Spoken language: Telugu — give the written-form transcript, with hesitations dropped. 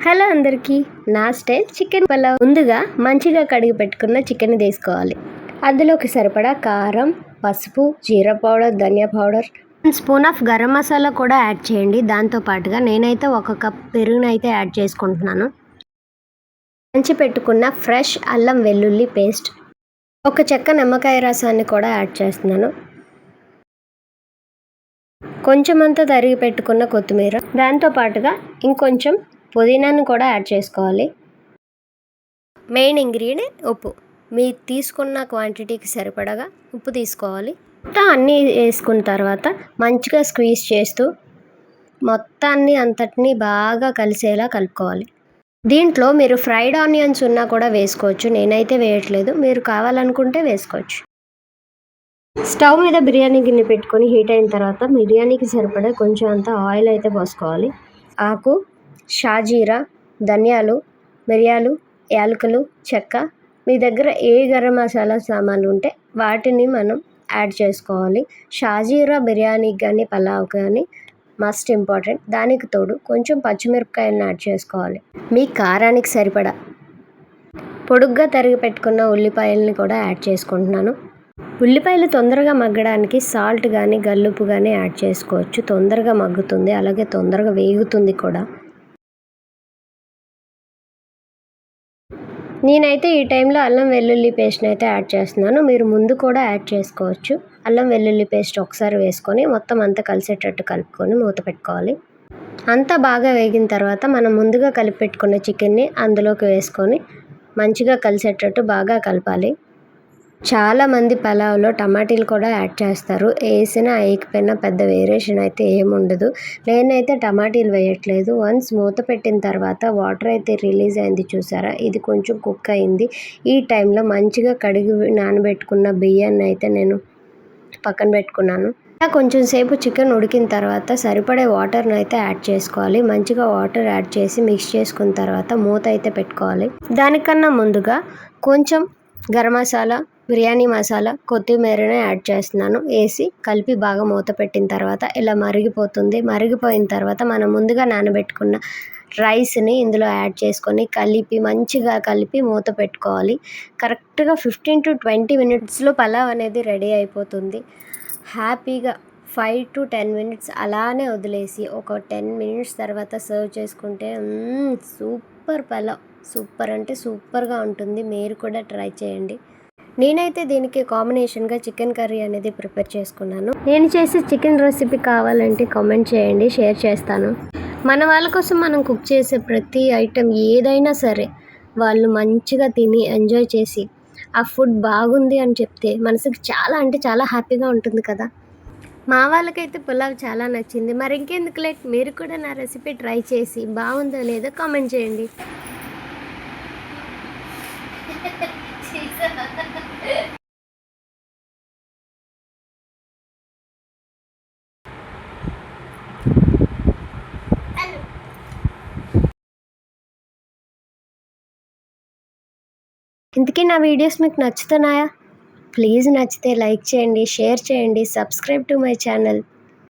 హలో అందరికీ, నా స్టైల్ చికెన్ పలావ్. ముందుగా మంచిగా కడిగి పెట్టుకున్న చికెన్ తీసుకోవాలి. అందులోకి సరిపడా కారం, పసుపు, జీరా పౌడర్, ధనియా powder, 1 spoon of garam masala కూడా యాడ్ చేయండి. దాంతోపాటుగా నేనైతే 1 కప్ పెరుగునైతే యాడ్ చేసుకుంటున్నాను. దంచి పెట్టుకున్న ఫ్రెష్ అల్లం వెల్లుల్లి పేస్ట్, 1 చెక్క నిమ్మకాయ రసాన్ని కూడా యాడ్ చేస్తున్నాను. కొంచెమంతా తరిగి పెట్టుకున్న కొత్తిమీర, దాంతోపాటుగా ఇంకొంచెం పుదీనాను కూడా యాడ్ చేసుకోవాలి. మెయిన్ ఇంగ్రీడియంట్ ఉప్పు. మీరు తీసుకున్న క్వాంటిటీకి సరిపడగా ఉప్పు తీసుకోవాలి. మొత్తం అన్నీ వేసుకున్న తర్వాత మంచిగా స్క్వీజ్ చేస్తూ మొత్తాన్ని అంతటినీ బాగా కలిసేలా కలుపుకోవాలి. దీంట్లో మీరు ఫ్రైడ్ ఆనియన్స్ ఉన్నా కూడా వేసుకోవచ్చు. నేనైతే వేయట్లేదు, మీరు కావాలనుకుంటే వేసుకోవచ్చు. స్టవ్ మీద బిర్యానీ గిన్నె పెట్టుకొని హీట్ అయిన తర్వాత బిర్యానీకి సరిపడా కొంచెం అంత ఆయిల్ అయితే పోసుకోవాలి. ఆకు, షాజీరా, ధనియాలు, మిరియాలు, యాలకులు, చెక్క, మీ దగ్గర ఏ గరం మసాలా సామాన్లు ఉంటే వాటిని మనం యాడ్ చేసుకోవాలి. షాజీరా బిర్యానీకి కానీ పలావ్ కానీ మస్ట్ ఇంపార్టెంట్. దానికి తోడు కొంచెం పచ్చిమిరపకాయలను యాడ్ చేసుకోవాలి. మీ కారానికి సరిపడా పొడుగ్గా తరిగి పెట్టుకున్న ఉల్లిపాయలని కూడా యాడ్ చేసుకుంటున్నాను. ఉల్లిపాయలు తొందరగా మగ్గడానికి సాల్ట్ కానీ గల్లుప్పు కానీ యాడ్ చేసుకోవచ్చు. తొందరగా మగ్గుతుంది, అలాగే తొందరగా వేగుతుంది కూడా. నేనైతే ఈ టైంలో అల్లం వెల్లుల్లి పేస్ట్ని అయితే యాడ్ చేస్తున్నాను. మీరు ముందు కూడా యాడ్ చేసుకోవచ్చు. అల్లం వెల్లుల్లి పేస్ట్ ఒకసారి వేసుకొని మొత్తం అంతా కలిసేటట్టు కలుపుకొని మూత పెట్టుకోవాలి. అంతా బాగా వేగిన తర్వాత మనం ముందుగా కలిపి పెట్టుకున్న చికెన్ని అందులోకి వేసుకొని మంచిగా కలిసేటట్టు బాగా కలపాలి. చాలామంది పలావ్లో టమాటీలు కూడా యాడ్ చేస్తారు. వేసినా వేయకపోయినా పెద్ద వేరియేషన్ అయితే ఏముండదు. నేనైతే టమాటీలు వేయట్లేదు. వన్స్ మూత పెట్టిన తర్వాత వాటర్ అయితే రిలీజ్ అయింది చూసారా, ఇది కొంచెం కుక్ అయింది. ఈ టైంలో మంచిగా కడిగి నానబెట్టుకున్న బియ్యాన్ని అయితే నేను పక్కన పెట్టుకున్నాను. కొంచెం సేపు చికెన్ ఉడికిన తర్వాత సరిపడే వాటర్ని అయితే యాడ్ చేసుకోవాలి. మంచిగా వాటర్ యాడ్ చేసి మిక్స్ చేసుకున్న తర్వాత మూత అయితే పెట్టుకోవాలి. దానికన్నా ముందుగా కొంచెం గరం మసాలా, బిర్యానీ మసాలా, కొత్తిమీరని యాడ్ చేస్తున్నాను. వేసి కలిపి బాగా మూత పెట్టిన తర్వాత ఇలా మరిగిపోతుంది. మరిగిపోయిన తర్వాత మనం ముందుగా నానబెట్టుకున్న రైస్ని ఇందులో యాడ్ చేసుకొని మంచిగా కలిపి మూత పెట్టుకోవాలి. కరెక్ట్గా 15 to 20 మినిట్స్లో పలావ్ అనేది రెడీ అయిపోతుంది. హ్యాపీగా 5 to 10 మినిట్స్ అలానే వదిలేసి ఒక 10 మినిట్స్ తర్వాత సర్వ్ చేసుకుంటే సూపర్ పలావ్, సూపర్ అంటే సూపర్గా ఉంటుంది. మీరు కూడా ట్రై చేయండి. నేనైతే దీనికి కాంబినేషన్గా చికెన్ కర్రీ అనేది ప్రిపేర్ చేసుకున్నాను. నేను చేసే చికెన్ రెసిపీ కావాలంటే కామెంట్ చేయండి, షేర్ చేస్తాను. మన వాళ్ళ కోసం మనం కుక్ చేసే ప్రతి ఐటెం ఏదైనా సరే వాళ్ళు మంచిగా తిని ఎంజాయ్ చేసి ఆ ఫుడ్ బాగుంది అని చెప్తే మనసుకి చాలా అంటే చాలా హ్యాపీగా ఉంటుంది కదా. మా వాళ్ళకైతే పులావ్ చాలా నచ్చింది. మరి ఇంకెందుకు లేట్, మీరు కూడా నా రెసిపీ ట్రై చేసి బాగుందో లేదో కామెంట్ చేయండి. ఇంతకీ నా వీడియోస్ మీకు నచ్చుతున్నాయా? ప్లీజ్ నచ్చితే లైక్ చేయండి, షేర్ చేయండి, సబ్స్క్రైబ్ టు మై ఛానల్.